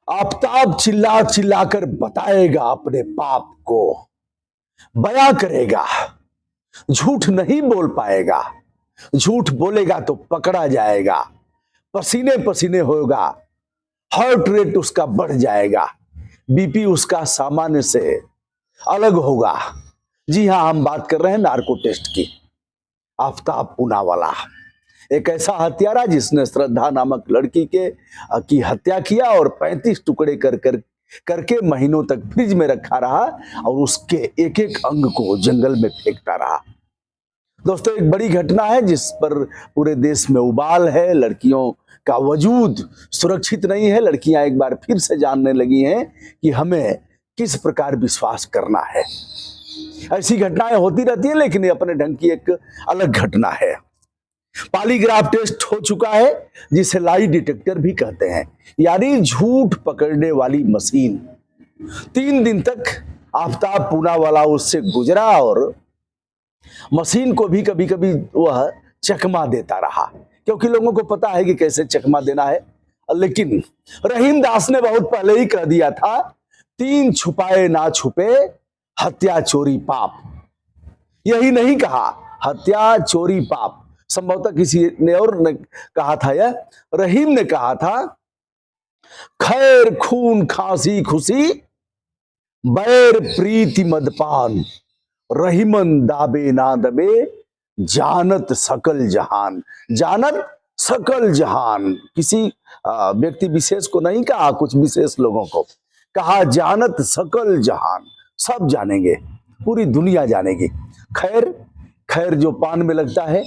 आफताब चिल्ला चिल्ला कर बताएगा अपने पाप को, बयां करेगा, झूठ नहीं बोल पाएगा। झूठ बोलेगा तो पकड़ा जाएगा, पसीने पसीने होगा, हार्ट रेट उसका बढ़ जाएगा, बीपी उसका सामान्य से अलग होगा। जी हां, हम बात कर रहे हैं नार्को टेस्ट की। आफताब पूनावाला एक ऐसा हत्यारा जिसने श्रद्धा नामक लड़की की हत्या किया और 35 टुकड़े करके महीनों तक फ्रिज में रखा रहा और उसके एक एक अंग को जंगल में फेंकता रहा। दोस्तों, एक बड़ी घटना है जिस पर पूरे देश में उबाल है। लड़कियों का वजूद सुरक्षित नहीं है। लड़कियां एक बार फिर से जानने लगी हैं कि हमें किस प्रकार विश्वास करना है। ऐसी घटनाएं होती रहती हैं, लेकिन ये अपने ढंग की एक अलग घटना है। पॉलीग्राफ टेस्ट हो चुका है, जिसे लाई डिटेक्टर भी कहते हैं, यानी झूठ पकड़ने वाली मशीन। 3 दिन तक आफताब पूनावाला उससे गुजरा और मशीन को भी कभी कभी वह चकमा देता रहा, क्योंकि लोगों को पता है कि कैसे चकमा देना है। लेकिन रहीम दास ने बहुत पहले ही कह दिया था, 3 छुपाए ना छुपे, हत्या चोरी पाप। यही नहीं कहा, हत्या चोरी पाप। संभवतः किसी ने और ने कहा था, यह रहीम ने कहा था, खैर खून खांसी खुशी, बैर प्रीति मदपान, रहीमन दाबे ना दबे, जानत सकल जहान। जानत सकल जहान, किसी व्यक्ति विशेष को नहीं कहा, कुछ विशेष लोगों को कहा, जानत सकल जहान, सब जानेंगे, पूरी दुनिया जानेगी। खैर, खैर जो पान में लगता है,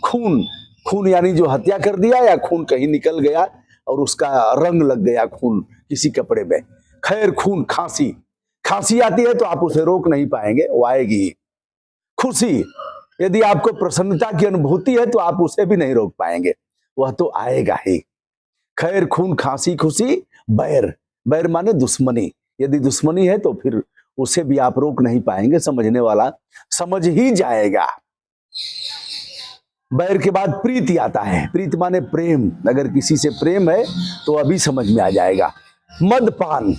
खून, खून यानी जो हत्या कर दिया या खून कहीं निकल गया और उसका रंग लग गया खून किसी कपड़े में। खैर खून, खांसी, खांसी आती है तो आप उसे रोक नहीं पाएंगे, वो आएगी। खुशी, यदि आपको प्रसन्नता की अनुभूति है तो आप उसे भी नहीं रोक पाएंगे, वह तो आएगा ही। खैर खून खांसी खुशी, बैर, बैर माने दुश्मनी। यदि दुश्मनी है तो फिर उसे भी आप रोक नहीं पाएंगे, समझने वाला समझ ही जाएगा। बैर के बाद प्रीति आता है। प्रीति माने प्रेम, अगर किसी से प्रेम है तो अभी समझ में आ जाएगा। मदपान,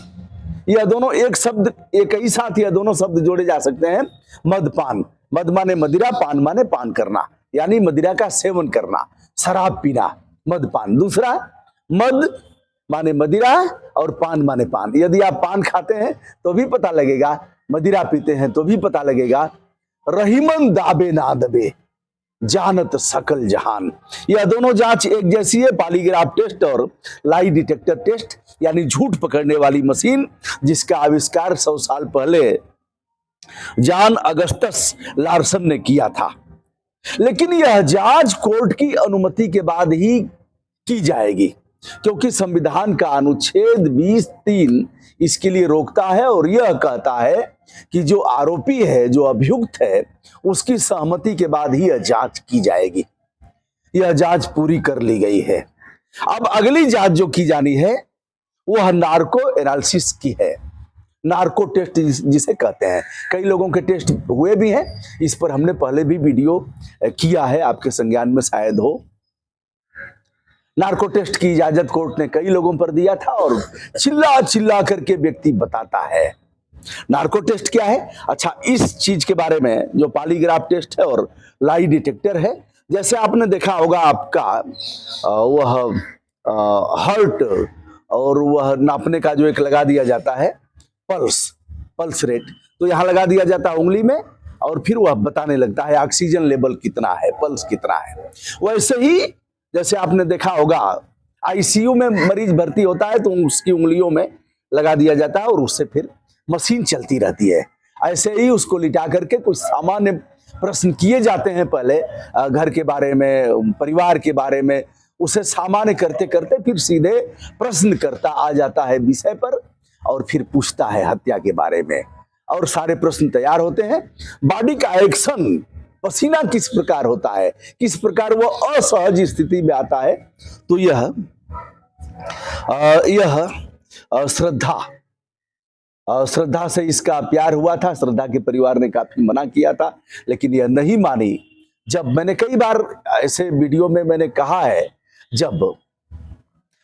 यह दोनों एक शब्द, एक ही साथ यह दोनों शब्द जोड़े जा सकते हैं। मदपान, मद माने मदिरा, पान माने पान करना, यानी मदिरा का सेवन करना, शराब पीना, मदपान। दूसरा, मद माने मदिरा और पान माने पान। यदि आप पान खाते हैं तो भी पता लगेगा, मदिरा पीते हैं तो भी पता लगेगा। रहीमन दाबे ना दबे, जानत सकल जहान, यह दोनों जांच एक जैसी है। पॉलीग्राफ टेस्ट और लाई डिटेक्टर टेस्ट, यानी झूठ पकड़ने वाली मशीन, जिसका आविष्कार 100 साल पहले जॉन अगस्टस लार्सन ने किया था। लेकिन यह जांच कोर्ट की अनुमति के बाद ही की जाएगी, क्योंकि संविधान का अनुच्छेद 20(3) इसके लिए रोकता है और यह कहता है कि जो आरोपी है, जो अभियुक्त है, उसकी सहमति के बाद ही यह जांच की जाएगी। यह जांच पूरी कर ली गई है। अब अगली जांच जो की जानी है वह नार्को एनालिसिस की है, नार्को टेस्ट जिसे कहते हैं। कई लोगों के टेस्ट हुए भी हैं, इस पर हमने पहले भी वीडियो किया है, आपके संज्ञान में शायद हो। नार्को टेस्ट की इजाजत कोर्ट ने कई लोगों पर दिया था और चिल्ला चिल्ला करके व्यक्ति बताता है। नार्को टेस्ट क्या है? अच्छा, इस चीज के बारे में जो पॉलीग्राफ टेस्ट है और लाई डिटेक्टर है, जैसे आपने देखा होगा, आपका वह हार्ट और वह नापने का जो एक लगा दिया जाता है पल्स, पल्स रेट, तो यहां लगा दिया जाता है उंगली में और फिर वह बताने लगता है ऑक्सीजन लेवल कितना है, पल्स कितना है। वैसे ही जैसे आपने देखा होगा, आईसीयू में मरीज भर्ती होता है तो उसकी उंगलियों में लगा दिया जाता है और उससे फिर मशीन चलती रहती है। ऐसे ही उसको लिटा करके कुछ सामान्य प्रश्न किए जाते हैं पहले, घर के बारे में, परिवार के बारे में, उसे सामान्य करते करते फिर सीधे प्रश्न करता आ जाता है विषय पर और फिर पूछता है हत्या के बारे में, और सारे प्रश्न तैयार होते हैं। बॉडी का एक्शन, पसीना किस प्रकार होता है, किस प्रकार वो असहज स्थिति में आता है, तो यह श्रद्धा से इसका प्यार हुआ था। श्रद्धा के परिवार ने काफी मना किया था, लेकिन यह नहीं मानी। जब मैंने कई बार ऐसे वीडियो में मैंने कहा है, जब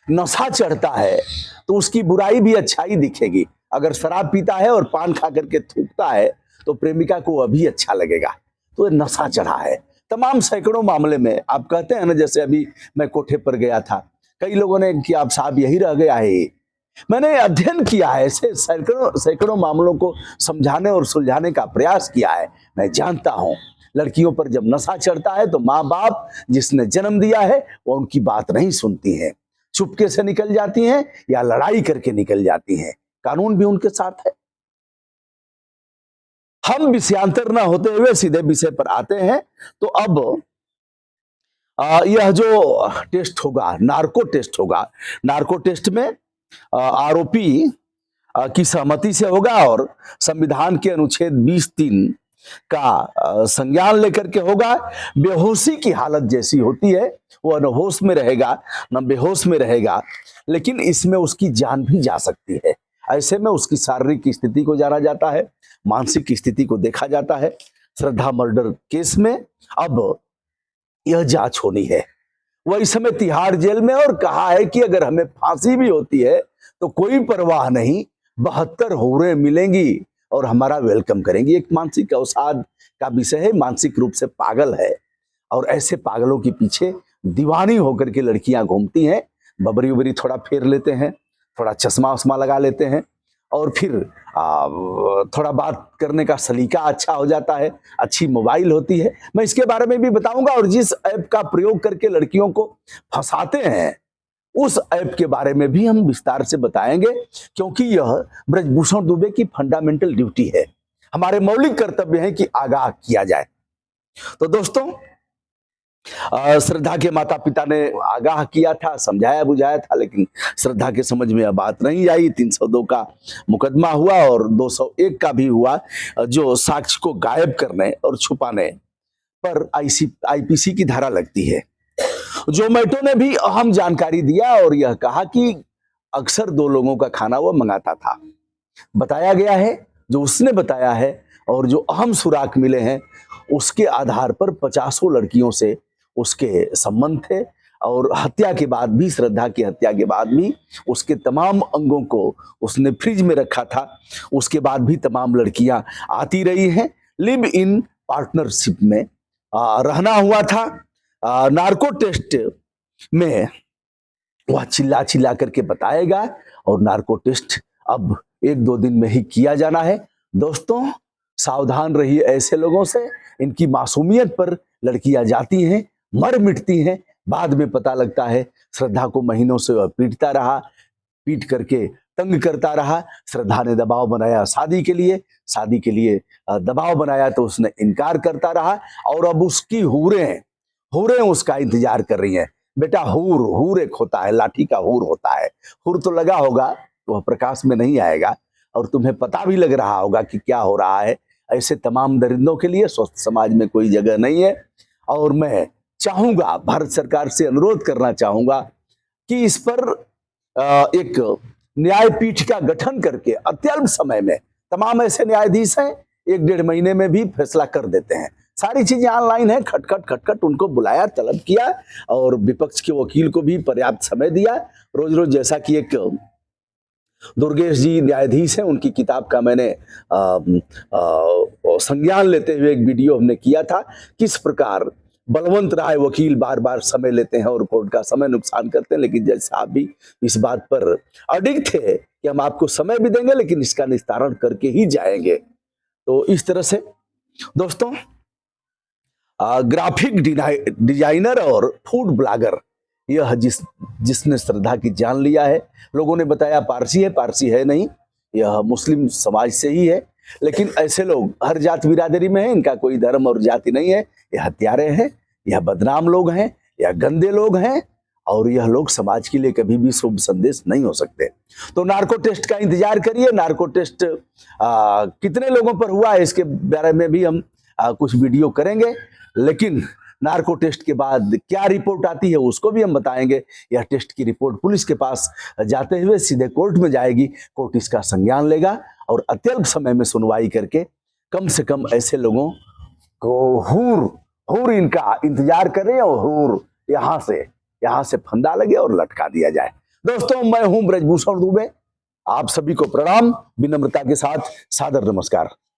नशा चढ़ता है तो उसकी बुराई भी अच्छाई दिखेगी। अगर शराब पीता है और पान खा करके थूकता है तो प्रेमिका को अभी अच्छा लगेगा। तो ये नशा चढ़ा है। तमाम सैकड़ों मामले में आप कहते हैं ना, जैसे अभी मैं कोठे पर गया था, कई लोगों ने कि आप साहब यही रह गया है। मैंने अध्ययन किया है, ऐसे सैकड़ों सैकड़ों मामलों को समझाने और सुलझाने का प्रयास किया है। मैं जानता हूं लड़कियों पर जब नशा चढ़ता है तो माँ बाप जिसने जन्म दिया है वो उनकी बात नहीं सुनती हैं, चुपके से निकल जाती हैं या लड़ाई करके निकल जाती हैं। कानून भी उनके साथ है। हम विषयांतर न होते हुए सीधे विषय पर आते हैं। तो अब यह जो टेस्ट होगा, नार्को टेस्ट होगा। नार्को टेस्ट में आरोपी की सहमति से होगा और संविधान के अनुच्छेद 20(3) का संज्ञान लेकर के होगा। बेहोशी की हालत जैसी होती है, वो न होश में रहेगा न बेहोश में रहेगा, लेकिन इसमें उसकी जान भी जा सकती है। ऐसे में उसकी शारीरिक स्थिति को जाना जाता है, मानसिक स्थिति को देखा जाता है। श्रद्धा मर्डर केस में अब यह जांच होनी है। वह इस समय तिहाड़ जेल में और कहा है कि अगर हमें फांसी भी होती है तो कोई परवाह नहीं, 72 हूरें मिलेंगी और हमारा वेलकम करेंगी। एक मानसिक अवसाद का विषय है, मानसिक रूप से पागल है और ऐसे पागलों के पीछे दीवानी होकर के लड़कियां घूमती हैं। बबरी उबरी थोड़ा फेर लेते हैं, थोड़ा चश्मा उस्मा लगा लेते हैं और फिर थोड़ा बात करने का सलीका अच्छा हो जाता है, अच्छी मोबाइल होती है। मैं इसके बारे में भी बताऊंगा और जिस ऐप का प्रयोग करके लड़कियों को फंसाते हैं उस ऐप के बारे में भी हम विस्तार से बताएंगे, क्योंकि यह ब्रजभूषण दुबे की फंडामेंटल ड्यूटी है। हमारे मौलिक कर्तव्य है कि आगाह किया जाए। तो दोस्तों, श्रद्धा के माता पिता ने आगाह किया था, समझाया बुझाया था, लेकिन श्रद्धा के समझ में यह बात नहीं आई। 302 का मुकदमा हुआ और 201 का भी हुआ, जो साक्ष्य को गायब करने और छुपाने पर आईपीसी की धारा लगती है। जोमेटो ने भी अहम जानकारी दिया और यह कहा कि अक्सर 2 लोगों का खाना वह मंगाता था। बताया गया है, जो उसने बताया है और जो अहम सुराग मिले हैं उसके आधार पर 50 लड़कियों से उसके संबंध थे और हत्या के बाद भी, श्रद्धा की हत्या के बाद भी उसके तमाम अंगों को उसने फ्रिज में रखा था। उसके बाद भी तमाम लड़कियां आती रही हैं। लिव इन पार्टनरशिप में रहना हुआ था। नार्को टेस्ट में वह चिल्ला चिल्ला करके बताएगा और नार्को टेस्ट अब 1-2 दिन में ही किया जाना है। दोस्तों, सावधान रहिए ऐसे लोगों से। इनकी मासूमियत पर लड़कियां जाती हैं, मर मिटती हैं, बाद में पता लगता है श्रद्धा को महीनों से वह पीटता रहा, पीट करके तंग करता रहा। श्रद्धा ने दबाव बनाया शादी के लिए दबाव बनाया तो उसने इनकार करता रहा और अब उसकी हूरें उसका इंतजार कर रही हैं। बेटा, हूर एक होता है, लाठी का हूर होता है। हूर तो लगा होगा, वह प्रकाश में नहीं आएगा और तुम्हें पता भी लग रहा होगा कि क्या हो रहा है। ऐसे तमाम दरिंदों के लिए स्वस्थ समाज में कोई जगह नहीं है और मैं चाहूंगा, भारत सरकार से अनुरोध करना चाहूंगा कि इस पर एक न्यायपीठ का गठन करके अत्यल्प समय में, तमाम ऐसे न्यायाधीश हैं 1-1.5 महीने में भी फैसला कर देते हैं। सारी चीजें ऑनलाइन है, खटखट उनको बुलाया, तलब किया और विपक्ष के वकील को भी पर्याप्त समय दिया। रोज जैसा कि एक दुर्गेश जी न्यायाधीश हैं, उनकी किताब का मैंने संज्ञान लेते हुए एक वीडियो हमने किया था, किस प्रकार बलवंत राय वकील बार बार समय लेते हैं और कोर्ट का समय नुकसान करते हैं। लेकिन जज साहब भी इस बात पर अडिग थे कि हम आपको समय भी देंगे लेकिन इसका निस्तारण करके ही जाएंगे। तो इस तरह से दोस्तों, ग्राफिक डिजाइनर और फूड ब्लॉगर, यह जिसने श्रद्धा की जान लिया है। लोगों ने बताया पारसी है नहीं, यह मुस्लिम समाज से ही है। लेकिन ऐसे लोग हर जात बिरादरी में है, इनका कोई धर्म और जाति नहीं है। यह हत्यारे हैं, यह बदनाम लोग हैं, यह गंदे लोग हैं और यह लोग समाज के लिए कभी भी शुभ संदेश नहीं हो सकते। तो नार्को टेस्ट का इंतजार करिए। नार्को टेस्ट कितने लोगों पर हुआ है इसके बारे में भी हम कुछ वीडियो करेंगे, लेकिन नार्को टेस्ट के बाद क्या रिपोर्ट आती है उसको भी हम बताएंगे। यह टेस्ट की रिपोर्ट पुलिस के पास जाते हुए सीधे कोर्ट में जाएगी, कोर्ट इसका संज्ञान लेगा और अत्यल्प समय में सुनवाई करके कम से कम ऐसे लोगों को हूर इनका इंतजार करें और हूर यहाँ से फंदा लगे और लटका दिया जाए। दोस्तों, मैं हूं ब्रजभूषण दुबे, आप सभी को प्रणाम, विनम्रता के साथ सादर नमस्कार।